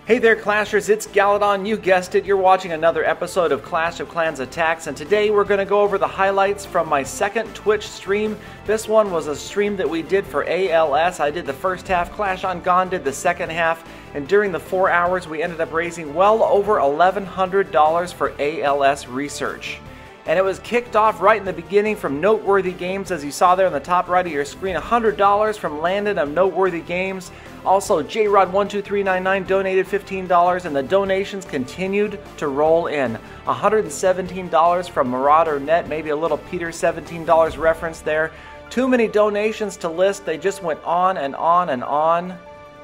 Hey there Clashers, it's Galadon, you guessed it, you're watching another episode of Clash of Clans Attacks, and today we're going to go over the highlights from my second Twitch stream. This one was a stream that we did for ALS. I did the first half, Clash on Gone did the second half, and during the 4 hours we ended up raising well over $1,100 for ALS research. And it was kicked off right in the beginning from Noteworthy Games, as you saw there on the top right of your screen. $100 from Landon of Noteworthy Games. Also, JRod12399 donated $15, and the donations continued to roll in. $117 from Marauder Net, maybe a little Peter $17 reference there. Too many donations to list, they just went on and on and on.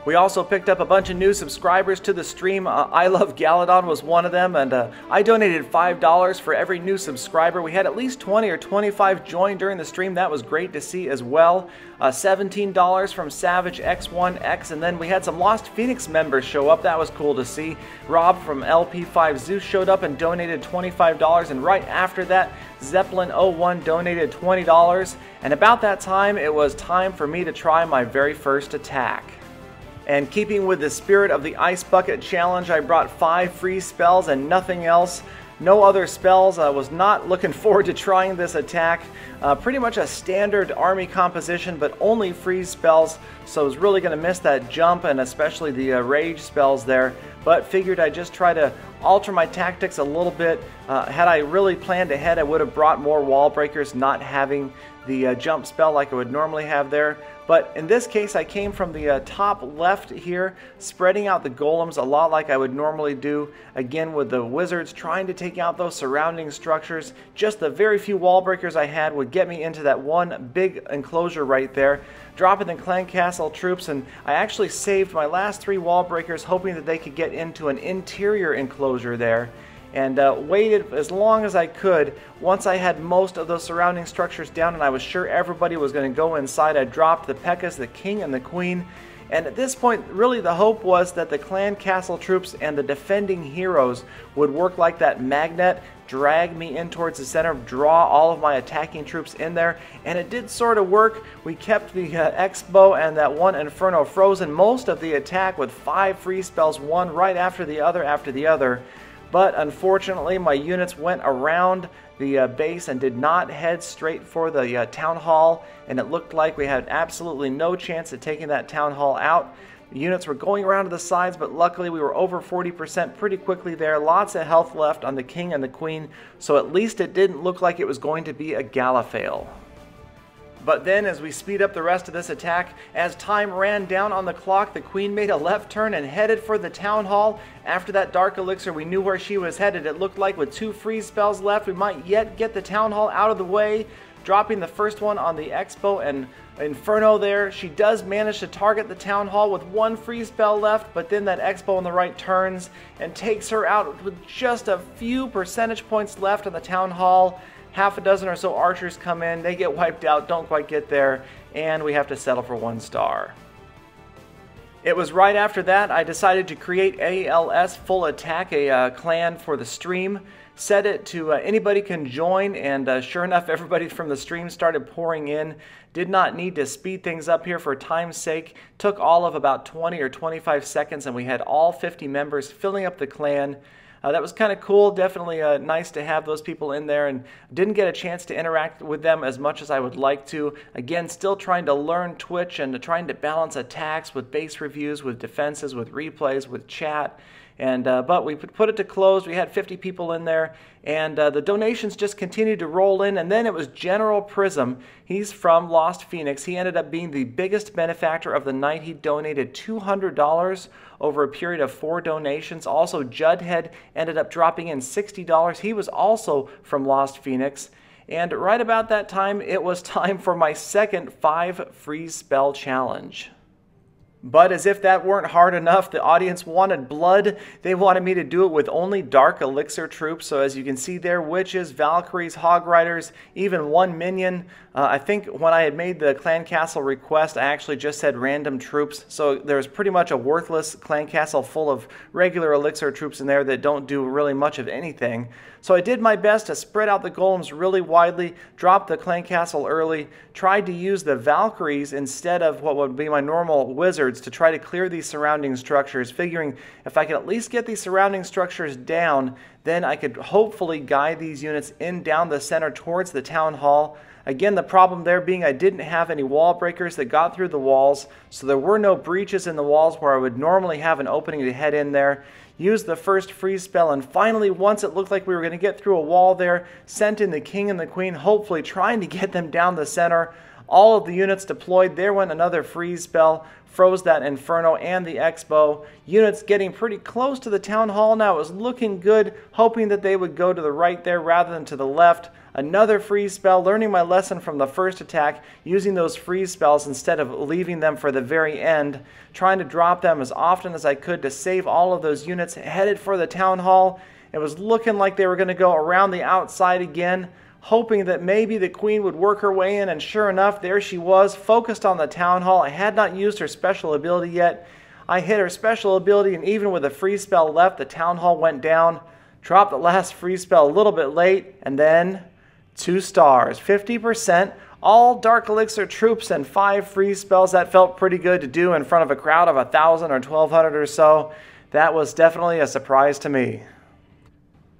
We also picked up a bunch of new subscribers to the stream. I Love Galadon was one of them, and I donated $5 for every new subscriber. We had at least 20 or 25 join during the stream. That was great to see as well. $17 from Savage X1X, and then we had some Lost Phoenix members show up. That was cool to see. Rob from LP5 Zeus showed up and donated $25, and right after that, Zeppelin01 donated $20. And about that time, it was time for me to try my very first attack. And keeping with the spirit of the Ice Bucket Challenge, I brought 5 free spells and nothing else. No other spells. I was not looking forward to trying this attack. Pretty much a standard army composition, but only free spells. So I was really going to miss that jump and especially the rage spells there. But figured I'd just try to alter my tactics a little bit. Had I really planned ahead, I would have brought more wall breakers, not having the jump spell like I would normally have there. But in this case, I came from the top left here, spreading out the golems a lot like I would normally do. Again, with the wizards trying to take out those surrounding structures. Just the very few wall breakers I had would get me into that one big enclosure right there. Dropping the clan castle troops, and I actually saved my last 3 wall breakers, hoping that they could get into an interior enclosure there. And waited as long as I could. Once I had most of those surrounding structures down and I was sure everybody was going to go inside, I dropped the P.E.K.K.A.s, the king and the queen. And at this point, really the hope was that the clan castle troops and the defending heroes would work like that magnet, drag me in towards the center, draw all of my attacking troops in there. And it did sort of work. We kept the X-Bow and that one Inferno frozen most of the attack with 5 free spells, one right after the other. But unfortunately, my units went around the base and did not head straight for the town hall, and it looked like we had absolutely no chance of taking that town hall out. The units were going around to the sides, but luckily we were over 40% pretty quickly there. Lots of health left on the king and the queen, so at least it didn't look like it was going to be a gala fail. But then, as we speed up the rest of this attack, as time ran down on the clock, the queen made a left turn and headed for the town hall. After that dark elixir, we knew where she was headed. It looked like with 2 free spells left, we might yet get the town hall out of the way. Dropping the first one on the X-Bow and Inferno there. She does manage to target the town hall with 1 free spell left, but then that X-Bow on the right turns and takes her out with just a few percentage points left on the town hall. Half a dozen or so archers come in, they get wiped out, don't quite get there, and we have to settle for 1 star. It was right after that I decided to create ALS Full Attack, a clan for the stream. Set it to anybody can join, and sure enough, everybody from the stream started pouring in. Did not need to speed things up here for time's sake. Took all of about 20 or 25 seconds, and we had all 50 members filling up the clan. That was kind of cool, definitely nice to have those people in there, and didn't get a chance to interact with them as much as I would like to. Again, still trying to learn Twitch and trying to balance attacks with base reviews, with defenses, with replays, with chat. And but we put it to close. We had 50 people in there, and the donations just continued to roll in. And then it was General Prism. He's from Lost Phoenix. He ended up being the biggest benefactor of the night. He donated $200 over a period of 4 donations. Also, Judhead ended up dropping in $60. He was also from Lost Phoenix. And right about that time, it was time for my second 5 free spell challenge. But as if that weren't hard enough, the audience wanted blood. They wanted me to do it with only Dark Elixir troops. So as you can see there, Witches, Valkyries, Hog Riders, even 1 minion. I think when I had made the Clan Castle request, I actually just said random troops. So there's pretty much a worthless Clan Castle full of regular Elixir troops in there that don't do really much of anything. So I did my best to spread out the golems really widely, drop the Clan Castle early, tried to use the Valkyries instead of what would be my normal wizard blizzards to try to clear these surrounding structures, figuring if I could at least get these surrounding structures down, then I could hopefully guide these units in down the center towards the town hall. Again, the problem there being I didn't have any wall breakers that got through the walls, so there were no breaches in the walls where I would normally have an opening to head in there. Used the first freeze spell, and finally, once it looked like we were going to get through a wall there, sent in the king and the queen, hopefully trying to get them down the center. All of the units deployed. There went another freeze spell, froze that Inferno and the X-Bow. Units getting pretty close to the town hall now. It was looking good, hoping that they would go to the right there rather than to the left. Another freeze spell, learning my lesson from the first attack, using those freeze spells instead of leaving them for the very end, trying to drop them as often as I could to save all of those units headed for the town hall. It was looking like they were going to go around the outside again, hoping that maybe the queen would work her way in, and sure enough, there she was, focused on the town hall. I had not used her special ability yet. I hit her special ability, and even with a freeze spell left, the town hall went down. Dropped the last freeze spell a little bit late, and then 2 stars, 50%, all Dark Elixir troops and 5 freeze spells. That felt pretty good to do in front of a crowd of 1,000 or 1,200 or so. That was definitely a surprise to me.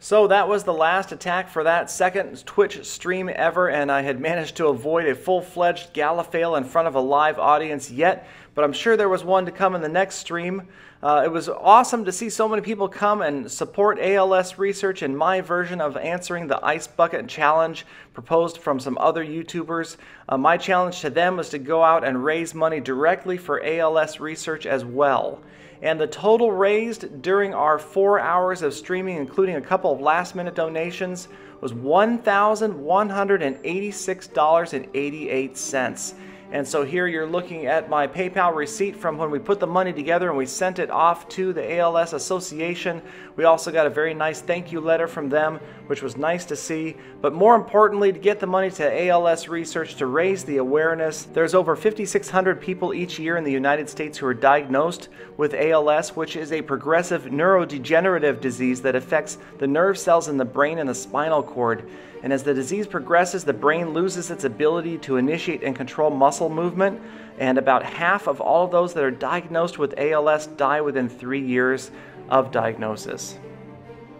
So that was the last attack for that second Twitch stream ever, and I had managed to avoid a full-fledged Gallifale in front of a live audience yet, but I'm sure there was one to come in the next stream. It was awesome to see so many people come and support ALS research and my version of answering the Ice Bucket Challenge proposed from some other YouTubers. My challenge to them was to go out and raise money directly for ALS research as well. And the total raised during our 4 hours of streaming, including a couple of last-minute donations, was $1,186.88. And so here you're looking at my PayPal receipt from when we put the money together and we sent it off to the ALS Association. We also got a very nice thank you letter from them, which was nice to see. But more importantly, to get the money to ALS research to raise the awareness. There's over 5,600 people each year in the United States who are diagnosed with ALS, which is a progressive neurodegenerative disease that affects the nerve cells in the brain and the spinal cord. And as the disease progresses, the brain loses its ability to initiate and control muscle movement, and about half of all of those that are diagnosed with ALS die within 3 years of diagnosis.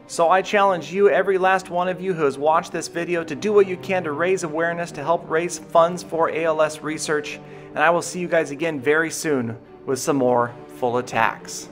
So I challenge you, every last one of you who has watched this video, to do what you can to raise awareness, to help raise funds for ALS research, and I will see you guys again very soon with some more full attacks.